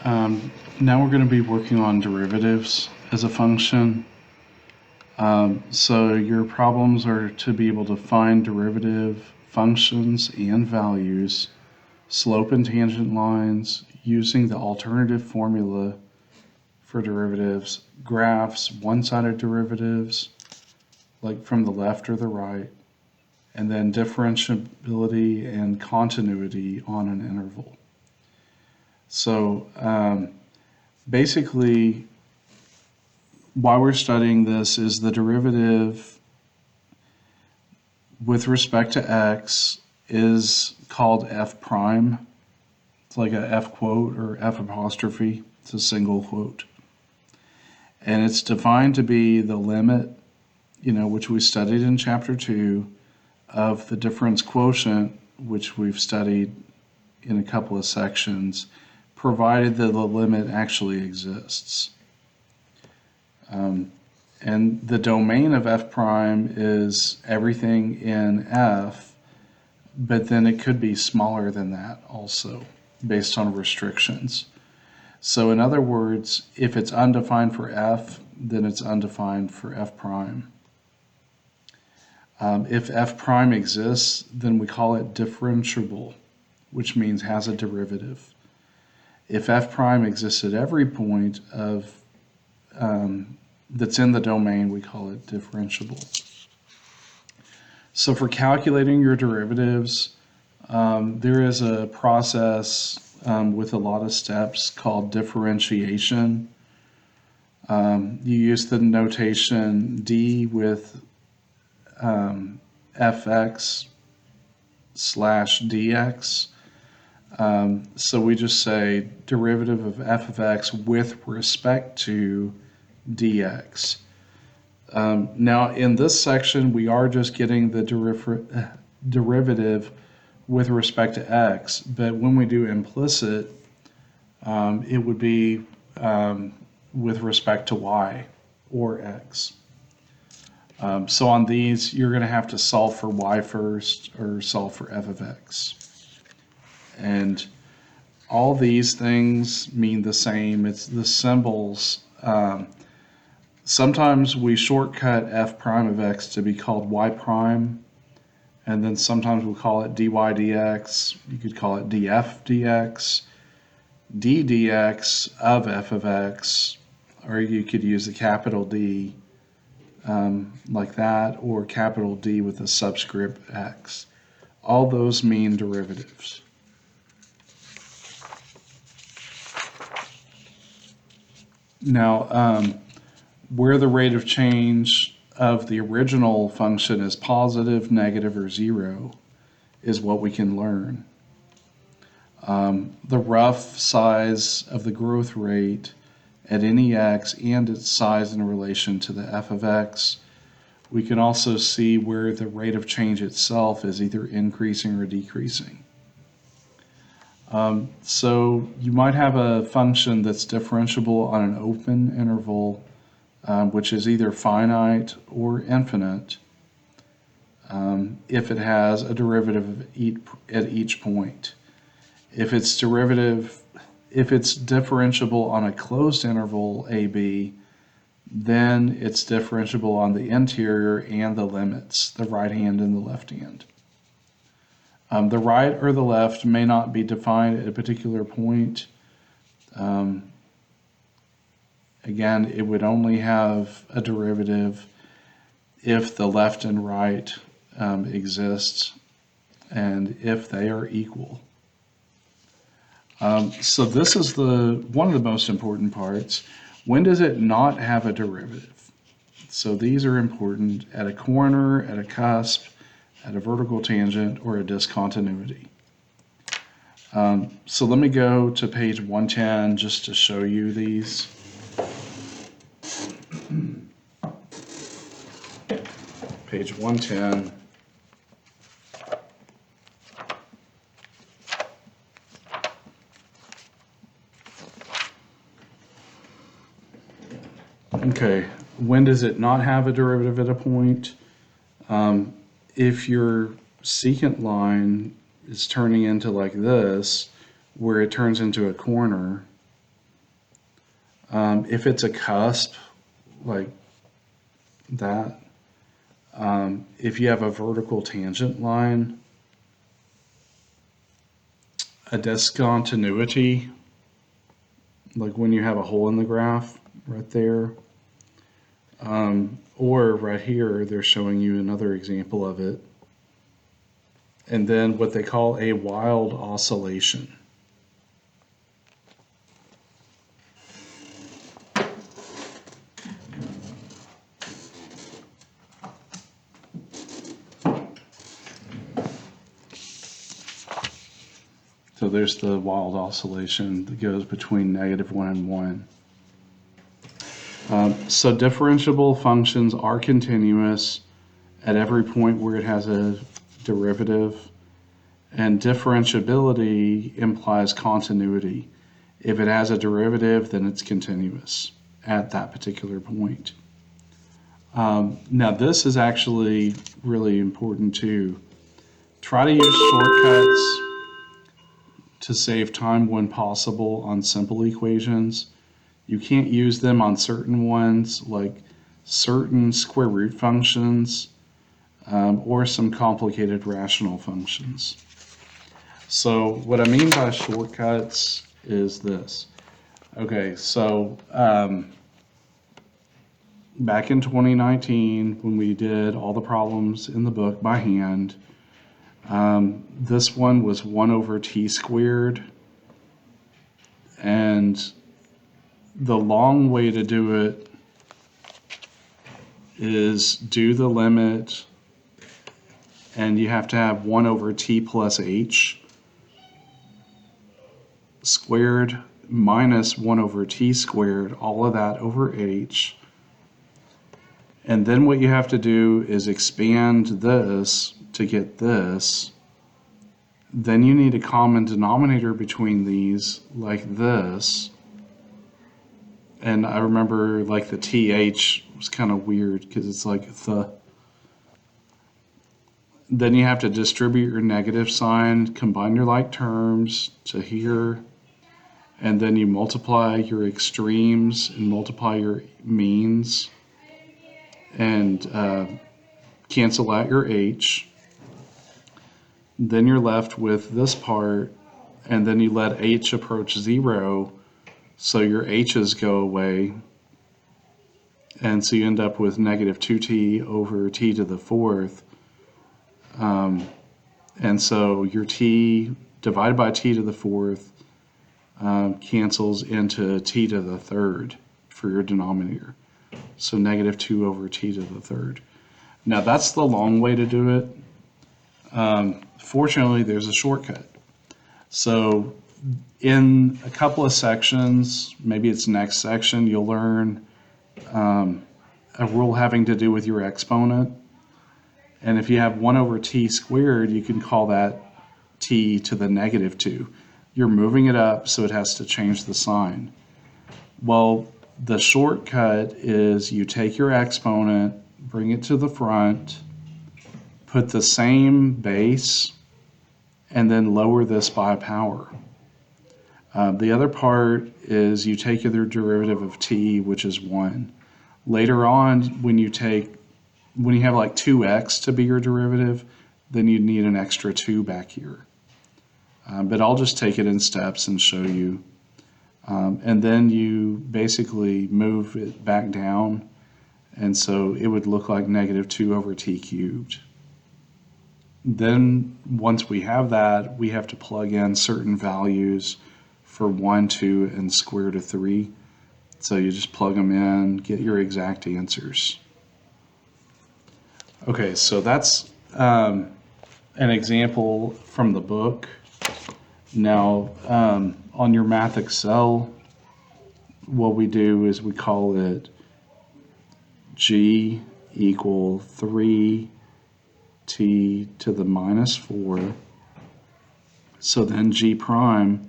Now we're going to be working on derivatives as a function. So your problems are to be able to find derivative functions and values, slope and tangent lines, using the alternative formula for derivatives, graphs, one-sided derivatives, like from the left or the right, and then differentiability and continuity on an interval. So basically, why we're studying this is the derivative with respect to x is called f prime. It's like a f quote or f apostrophe. It's a single quote. And it's defined to be the limit, which we studied in chapter 2, of the difference quotient, which we've studied in a couple of sections, provided that the limit actually exists. And the domain of f prime is everything in f, but then it could be smaller than that also, based on restrictions. So in other words, if it's undefined for f, then it's undefined for f prime. If f prime exists, then we call it differentiable, which means has a derivative. If f prime exists at every point of that's in the domain, we call it differentiable. So for calculating your derivatives, there is a process with a lot of steps called differentiation. You use the notation d with fx / dx. So we just say derivative of f of x with respect to dx. Now in this section we are just getting the derivative with respect to x, but when we do implicit, it would be with respect to y or x. So on these you're going to have to solve for y first or solve for f of x. And all these things mean the same. It's the symbols. Sometimes we shortcut f prime of x to be called y prime, and then sometimes we'll call it dy dx. You could call it df dx, d dx of f of x, or you could use the capital D like that, or capital D with a subscript x. All those mean derivatives. Now, where the rate of change of the original function is positive, negative, or 0 is what we can learn. The rough size of the growth rate at any x and its size in relation to the f of x. We can also see where the rate of change itself is either increasing or decreasing. So you might have a function that's differentiable on an open interval, which is either finite or infinite, if it has a derivative at each point. If it's differentiable on a closed interval AB, then it's differentiable on the interior and the limits, the right hand and the left hand. The right or the left may not be defined at a particular point. Again, it would only have a derivative if the left and right exists and if they are equal. So this is one of the most important parts. When does it not have a derivative? So these are important at a corner, at a cusp, at a vertical tangent, or a discontinuity. So let me go to page 110 just to show you these. Page 110. Okay, when does it not have a derivative at a point? If your secant line is turning into like this, where it turns into a corner, If it's a cusp, like that, if you have a vertical tangent line, a discontinuity, like when you have a hole in the graph right there, or right here, they're showing you another example of it. And then what they call a wild oscillation. So there's the wild oscillation that goes between -1 and 1. So differentiable functions are continuous at every point where it has a derivative, and differentiability implies continuity. If it has a derivative, then it's continuous at that particular point. Now this is actually really important too. Try to use shortcuts to save time when possible on simple equations. You can't use them on certain ones, like certain square root functions or some complicated rational functions. So what I mean by shortcuts is this. Okay, so back in 2019, when we did all the problems in the book by hand, this one was 1 over t squared, and the long way to do it is do the limit, and you have to have 1 over t plus h squared minus 1 over t squared, all of that over h. And then what you have to do is expand this to get this. Then you need a common denominator between these, like this. And I remember like the th was kind of weird because it's like the. Then you have to distribute your negative sign, combine your like terms to here, and then you multiply your extremes and multiply your means, and cancel out your h. Then you're left with this part, and then you let h approach 0, so your h's go away, and so you end up with -2t over t to the 4th. And so your t divided by t to the 4th cancels into t to the 3rd for your denominator. So -2 over t to the 3rd. Now that's the long way to do it. Fortunately, there's a shortcut. So in a couple of sections, maybe it's next section, you'll learn a rule having to do with your exponent. And if you have 1 over t squared, you can call that t to the -2. You're moving it up, so it has to change the sign. Well, the shortcut is you take your exponent, bring it to the front, put the same base, and then lower this by a power. The other part is you take the derivative of t, which is 1. Later on, when you have like 2x to be your derivative, then you need an extra 2 back here. But I'll just take it in steps and show you. And then you basically move it back down, and so it would look like -2 over t cubed. Then once we have that, we have to plug in certain values for 1, 2, and square root of 3. So you just plug them in, get your exact answers. Okay, so that's an example from the book. Now, on your Math Excel, what we do is we call it g equal 3t to the -4. So then g prime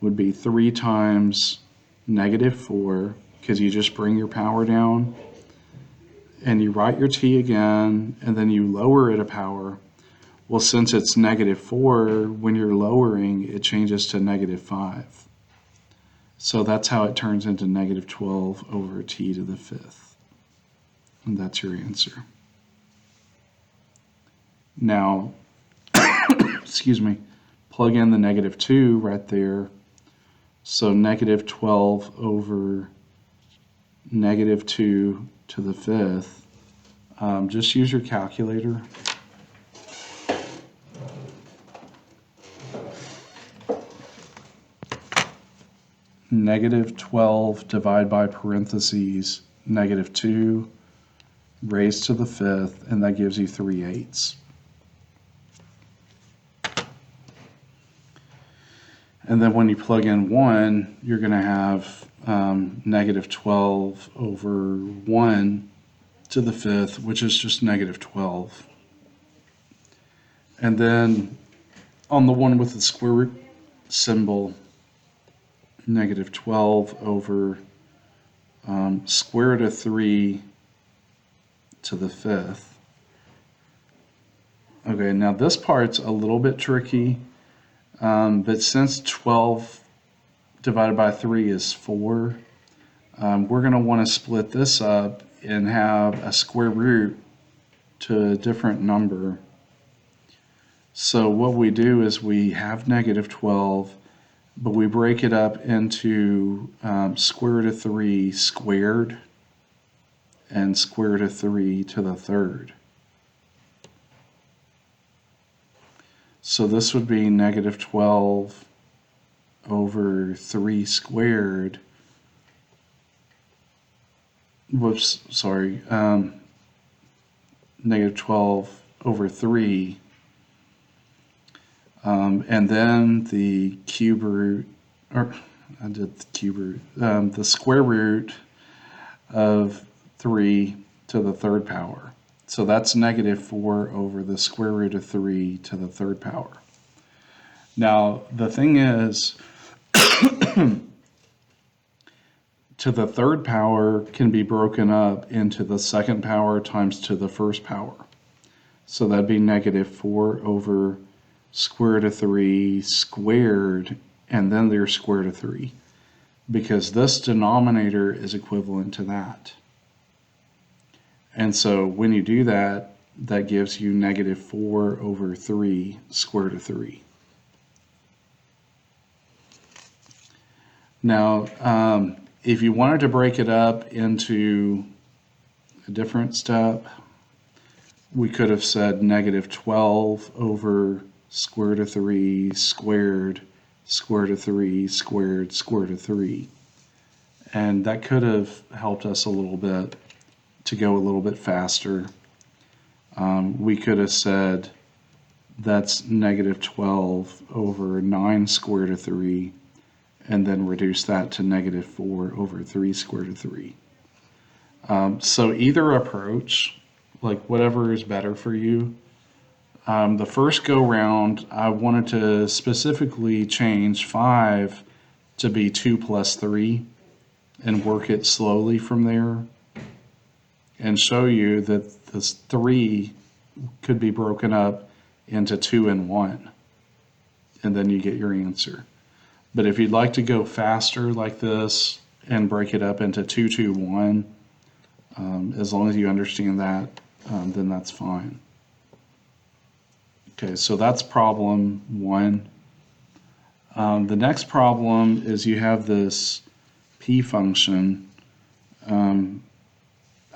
would be 3 times -4, because you just bring your power down, and you write your t again, and then you lower it a power. Well, since it's -4, when you're lowering, it changes to -5. So that's how it turns into negative 12 over t to the fifth. And that's your answer. Now, excuse me, plug in the negative 2 right there. So negative 12 over negative 2 to the fifth. Just use your calculator. Negative 12 divided by parentheses, negative 2 raised to the fifth, and that gives you 3/8. And then when you plug in 1, you're going to have negative 12 over 1 to the fifth, which is just negative 12. And then on the one with the square root symbol, negative 12 over square root of 3 to the fifth. Okay, now this part's a little bit tricky, but since 12 divided by 3 is 4, we're going to want to split this up and have a square root to a different number. So what we do is we have negative 12, but we break it up into square root of 3 squared and square root of 3 to the third. So this would be negative 12 over 3 squared. Whoops, sorry. Negative 12 over 3. And then the cube root, or I did the cube root, the square root of 3 to the third power. So that's negative 4 over the square root of 3 to the third power. Now, the thing is, to the third power can be broken up into the second power times to the first power. So that'd be negative 4 over square root of 3 squared, and then there's square root of 3, because this denominator is equivalent to that. And so when you do that, that gives you negative 4 over 3 square root of 3. Now, if you wanted to break it up into a different step, we could have said negative 12 over square root of 3 squared, square root of 3 squared, square root of 3. And that could have helped us a little bit to go a little bit faster. We could have said that's negative 12 over 9 square root of 3, and then reduce that to negative 4 over 3 square root of 3. So either approach, like whatever is better for you. The first go round, I wanted to specifically change 5 to be 2 plus 3 and work it slowly from there, and show you that this 3 could be broken up into 2 and 1, and then you get your answer. But if you'd like to go faster like this and break it up into 2, 2, 1, as long as you understand that, then that's fine. Okay, so that's problem 1. The next problem is you have this p function.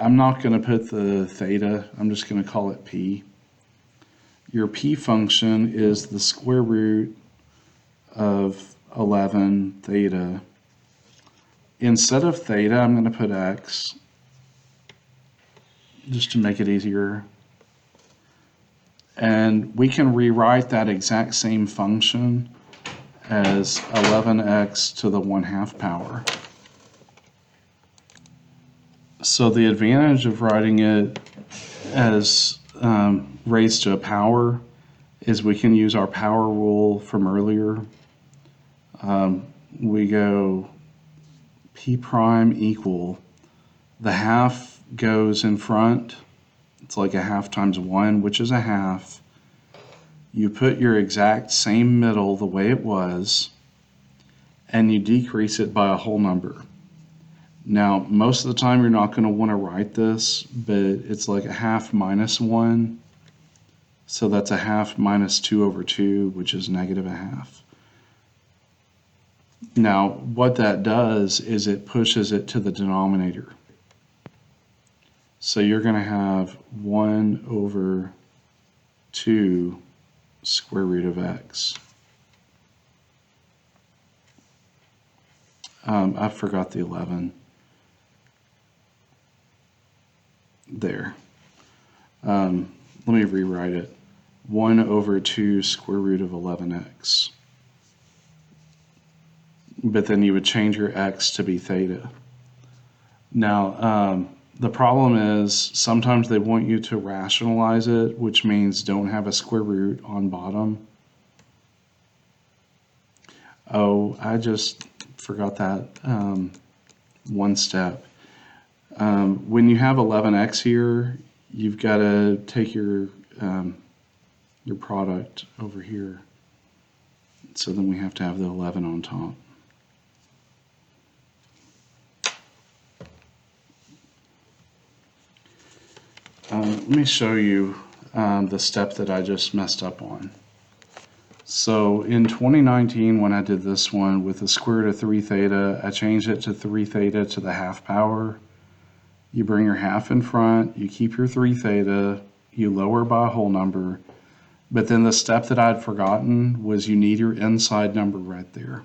I'm not going to put the theta, I'm just going to call it p. Your p function is the square root of 11 theta. Instead of theta, I'm going to put x, just to make it easier. And we can rewrite that exact same function as 11x to the 1/2 power. So the advantage of writing it as raised to a power is we can use our power rule from earlier. We go p prime equal, the half goes in front, it's like a half times 1, which is a half. You put your exact same middle the way it was, and you decrease it by a whole number. Now, most of the time you're not going to want to write this, but it's like a half minus 1. So that's a half minus 2 over 2, which is negative a half. Now, what that does is it pushes it to the denominator. So you're going to have 1 over 2 square root of x. I forgot the 11. There. Let me rewrite it. 1 over 2 square root of 11x. But then you would change your x to be theta. Now, the problem is sometimes they want you to rationalize it, which means don't have a square root on bottom. Oh, I just forgot that one step. When you have 11x here, you've got to take your product over here. So then we have to have the 11 on top. Let me show you the step that I just messed up on. So in 2019, when I did this one with the square root of 3 theta, I changed it to 3 theta to the half power. You bring your half in front, you keep your 3 theta, you lower by a whole number, but then the step that I'd forgotten was you need your inside number right there.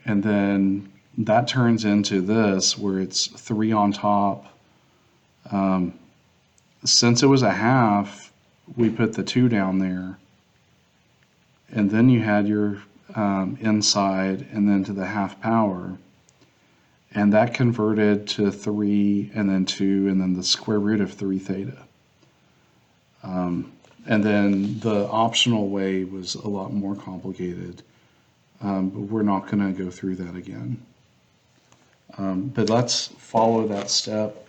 And then that turns into this, where it's 3 on top. Since it was a half, we put the 2 down there. And then you had your inside and then to the half power. And that converted to 3 and then 2 and then the square root of 3 theta. And then the optional way was a lot more complicated. But we're not going to go through that again. But let's follow that step.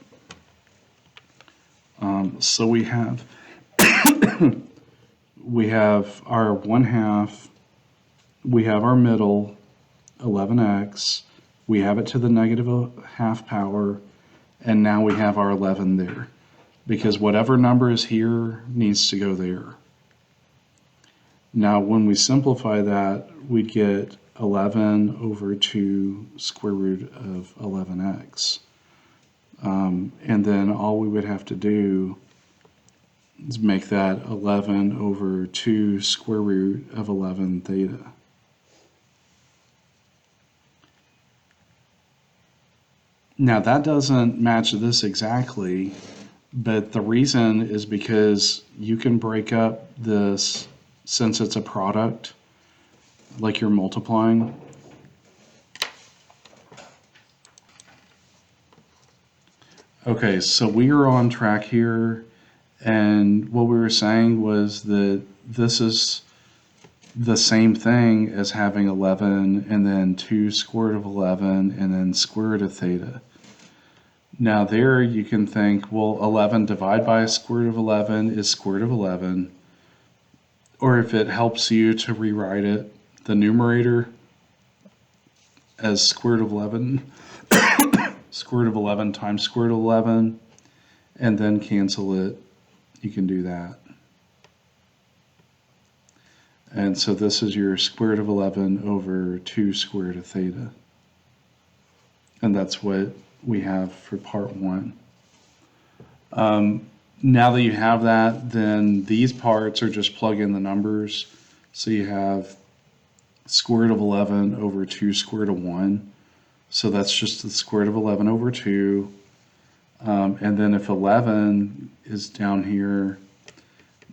So we have our 1/2, we have our middle 11x, we have it to the negative half power, and now we have our 11 there, because whatever number is here needs to go there. Now when we simplify that, we'd get 11 over 2 square root of 11x. And then all we would have to do is make that 11 over 2 square root of 11 theta. Now that doesn't match this exactly, but the reason is because you can break up this, since it's a product, like you're multiplying. Okay, so we are on track here, and what we were saying was that this is the same thing as having 11 and then 2 square root of 11 and then square root of theta. Now there you can think, well, 11 divided by a square root of 11 is square root of 11. Or if it helps you to rewrite it, the numerator as square root of 11, square root of 11 times square root of 11, and then cancel it. You can do that. And so this is your square root of 11 over 2 square root of theta. And that's what we have for part 1. Now that you have that, then these parts are just plug in the numbers. So you have square root of 11 over 2 square root of 1. So that's just the square root of 11 over 2. And then if 11 is down here,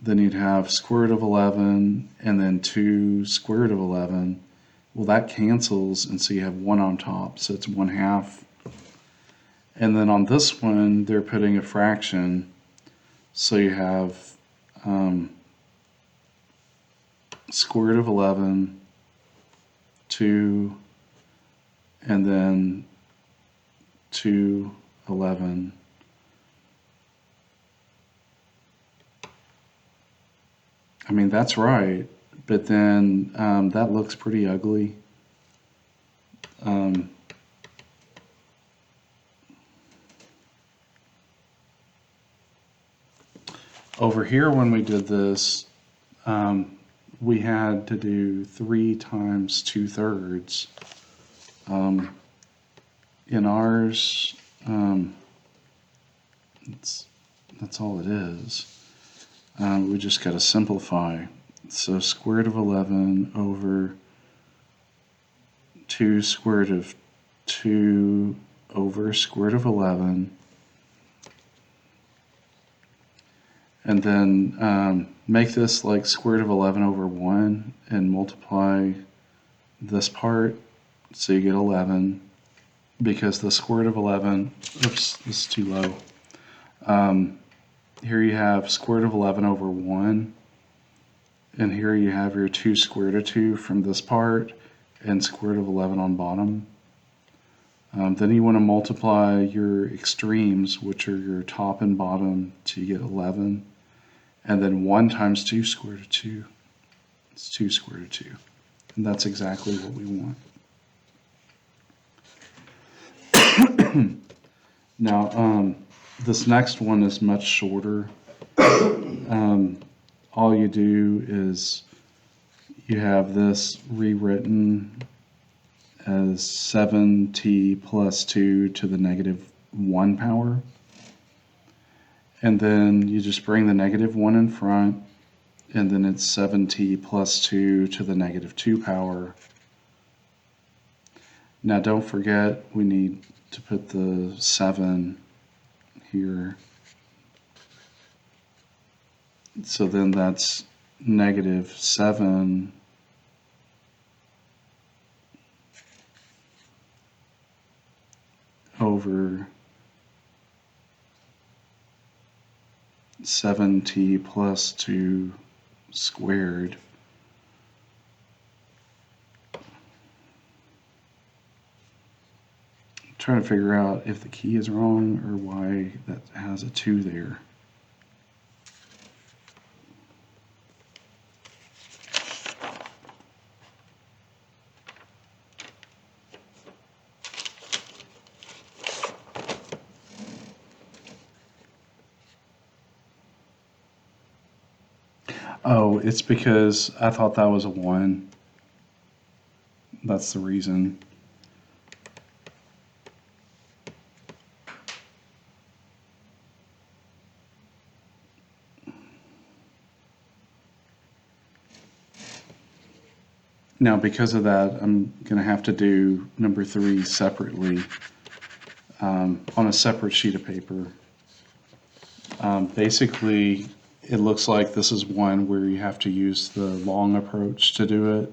then you'd have square root of 11 and then 2 square root of 11. Well, that cancels, and so you have 1 on top, so it's 1/2. And then on this one, they're putting a fraction, so you have square root of 11, 2, and then 2, 11. I mean, that's right, but then that looks pretty ugly. Over here when we did this, we had to do 3 times 2/3. In ours, that's all it is. We just got to simplify. So square root of 11 over 2 square root of 2 over square root of 11. And then make this like square root of 11 over 1 and multiply this part so you get 11, because the square root of 11, oops, this is too low. Here you have square root of 11 over 1, and here you have your 2 square root of 2 from this part and square root of 11 on bottom. Then you want to multiply your extremes, which are your top and bottom, till you get 11. And then 1 times 2 square root of 2, it's 2 square root of 2. And that's exactly what we want. Now, this next one is much shorter. All you do is you have this rewritten as 7t plus 2 to the negative 1 power. And then you just bring the negative 1 in front, and then it's 7t plus 2 to the negative 2 power. Now don't forget, we need to put the 7 here. So then that's negative 7 over 7t plus 2 squared. I'm trying to figure out if the key is wrong or why that has a 2 there. Oh, it's because I thought that was a 1. That's the reason. Now, because of that, I'm going to have to do number 3 separately on a separate sheet of paper. Basically, it looks like this is one where you have to use the long approach to do it.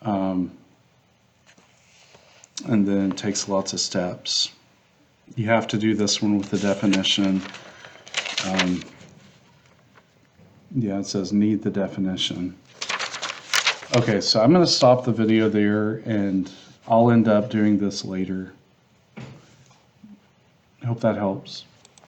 And then it takes lots of steps. You have to do this one with the definition. Yeah, it says need the definition. Okay, so I'm going to stop the video there, and I'll end up doing this later. I hope that helps.